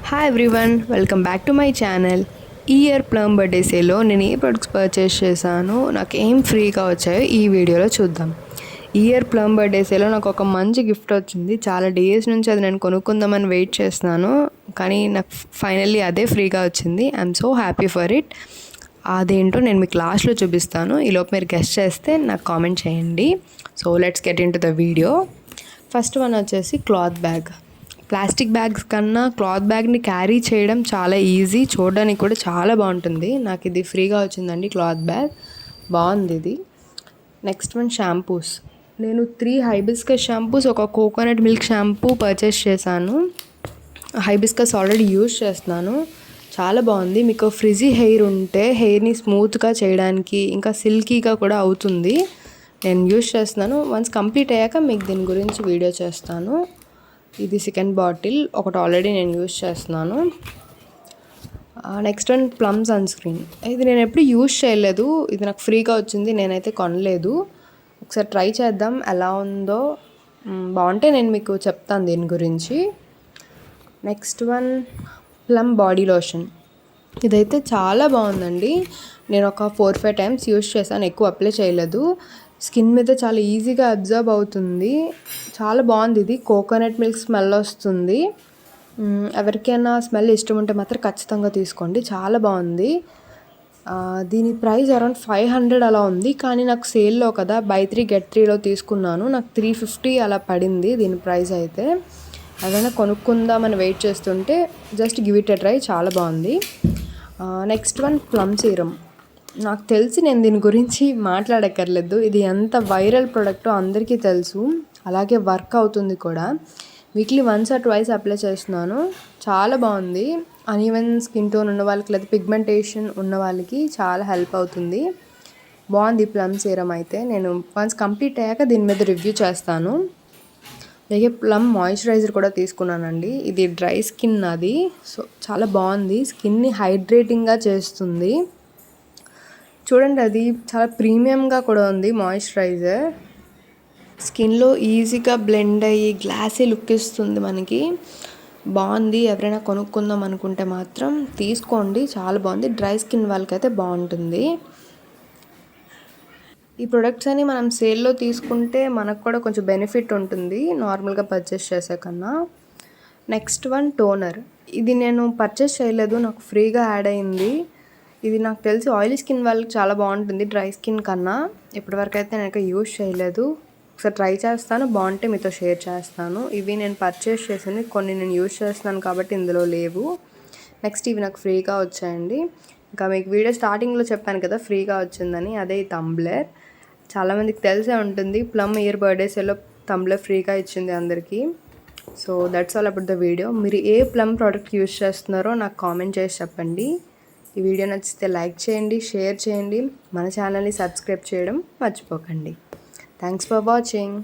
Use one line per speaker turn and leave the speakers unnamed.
Hi everyone, welcome back to my channel. ఈ year plum birthday సేల్లో నేను ఏ products purchase చేశాను, నాకు ఏం ఫ్రీగా వచ్చాయో ఈ వీడియోలో చూద్దాం. ఈ ఇయర్ ప్లమ్ బర్త్డే సేల్లో నాకు ఒక మంచి గిఫ్ట్ వచ్చింది. చాలా డేస్ నుంచి అది నేను కొనుక్కుందామని వెయిట్ చేస్తున్నాను, కానీ నాకు ఫైనల్లీ అదే ఫ్రీగా వచ్చింది. I'm so happy for it. అదేంటో నేను మీకు లాస్ట్లో చూపిస్తాను. ఈలోపు మీరు గెస్ట్ చేస్తే నాకు కామెంట్ చేయండి. So let's get in to the video. First one వచ్చేసి క్లాత్ బ్యాగ్. ప్లాస్టిక్ బ్యాగ్స్ కన్నా క్లాత్ బ్యాగ్ని క్యారీ చేయడం చాలా ఈజీ, చూడడానికి కూడా చాలా బాగుంటుంది. నాకు ఇది ఫ్రీగా వచ్చిందండి, క్లాత్ బ్యాగ్ బాగుంది ఇది. Next one shampoos. నేను 3 హైబిస్కస్ షాంపూస్, ఒక కోకోనట్ మిల్క్ షాంపూ పర్చేస్ చేశాను. హైబిస్కస్ ఆల్రెడీ యూజ్ చేస్తున్నాను, చాలా బాగుంది. మీకు ఫ్రిజీ హెయిర్ ఉంటే హెయిర్ని స్మూత్గా చేయడానికి, ఇంకా సిల్కీగా కూడా అవుతుంది. నేను యూజ్ చేస్తున్నాను. వన్స్ కంప్లీట్ అయ్యాక మీకు దీని గురించి వీడియో చేస్తాను. ఇది సెకండ్ బాటిల్, ఒకటి ఆల్రెడీ నేను యూజ్ చేస్తున్నాను. Next one Plum sunscreen. ఇది నేను ఎప్పుడు యూజ్ చేయలేదు, ఇది నాకు ఫ్రీగా వచ్చింది, నేనైతే కొనలేదు. ఒకసారి ట్రై చేద్దాం ఎలా ఉందో. బాగుంటే నేను మీకు చెప్తాను దీని గురించి. Next one plum body lotion. ఇదైతే చాలా బాగుందండి. నేను ఒక 4-5 టైమ్స్ యూజ్ చేశాను, ఎక్కువ అప్లై చేయలేదు. స్కిన్ మీద చాలా ఈజీగా అబ్జర్వ్ అవుతుంది, చాలా బాగుంది. ఇది కోకోనట్ మిల్క్ స్మెల్ వస్తుంది. ఎవరికైనా స్మెల్ ఇష్టం ఉంటే మాత్రం ఖచ్చితంగా తీసుకోండి, చాలా బాగుంది. దీని ప్రైస్ అరౌండ్ 500 అలా ఉంది, కానీ నాకు సేల్లో కదా బై 3 get 3లో తీసుకున్నాను. నాకు 350 అలా పడింది దీని ప్రైస్ అయితే. ఏదైనా కొనుక్కుందామని వెయిట్ చేస్తుంటే just give it a try, చాలా బాగుంది. Next one plum serum. నాకు తెలిసి నేను దీని గురించి మాట్లాడక్కర్లేదు, ఇది ఎంత వైరల్ ప్రోడక్టో అందరికీ తెలుసు, అలాగే వర్క్ అవుతుంది కూడా. వీక్లీ 1 or 2 అప్లై చేస్తున్నాను, చాలా బాగుంది. అన్ఈవెన్ స్కిన్ టోన్ ఉన్న వాళ్ళకి, లేదా పిగ్మెంటేషన్ ఉన్న వాళ్ళకి చాలా హెల్ప్ అవుతుంది. బాగుంది ప్లమ్ సీరం అయితే. నేను వన్స్ కంప్లీట్ అయ్యాక దీని మీద రివ్యూ చేస్తాను. అలాగే ప్లమ్ మాయిశ్చరైజర్ కూడా తీసుకున్నానండి. ఇది డ్రై స్కిన్ అది, సో చాలా బాగుంది, స్కిన్ని హైడ్రేటింగ్గా చేస్తుంది. చూడండి, అది చాలా ప్రీమియంగా కూడా ఉంది మాయిశ్చరైజర్. స్కిన్లో ఈజీగా బ్లెండ్ అయ్యి గ్లాసీ లుక్ ఇస్తుంది మనకి, బాగుంది. ఎవరైనా కొనుక్కుందాం అనుకుంటే మాత్రం తీసుకోండి, చాలా బాగుంది. డ్రై స్కిన్ వాళ్ళకైతే బాగుంటుంది. ఈ ప్రొడక్ట్స్ అని మనం సేల్లో తీసుకుంటే మనకు కూడా కొంచెం బెనిఫిట్ ఉంటుంది నార్మల్గా పర్చేస్ చేసే కన్నా. Next one toner. ఇది నేను పర్చేస్ చేయలేదు, నాకు ఫ్రీగా యాడ్ అయింది. ఇది నాకు తెలిసి ఆయిలీ స్కిన్ వాళ్ళకి చాలా బాగుంటుంది డ్రై స్కిన్ కన్నా. ఇప్పటివరకు అయితే నేను యూజ్ చేయలేదు, ఒకసారి ట్రై చేస్తాను, బాగుంటే మీతో షేర్ చేస్తాను. ఇవి నేను పర్చేస్ చేసింది, కొన్ని నేను యూజ్ చేస్తున్నాను కాబట్టి ఇందులో లేవు. నెక్స్ట్ ఇవి నాకు ఫ్రీగా వచ్చాయండి. ఇంకా మీకు వీడియో స్టార్టింగ్లో చెప్పాను కదా ఫ్రీగా వచ్చిందని, అదే ఈ టంబ్లర్. చాలామందికి తెలిసే ఉంటుంది, ప్లమ్ ఇయర్ బర్త్డే సేల్లో టంబ్లర్ ఫ్రీగా ఇచ్చింది అందరికీ. So that's all about the video. మీరు ఏ ప్లమ్ ప్రోడక్ట్ యూజ్ చేస్తున్నారో నాకు కామెంట్ చేసి చెప్పండి. ఈ వీడియో నచ్చితే లైక్ చేయండి, షేర్ చేయండి, మన ఛానల్ని సబ్స్క్రైబ్ చేయడం మర్చిపోకండి. Thanks for watching.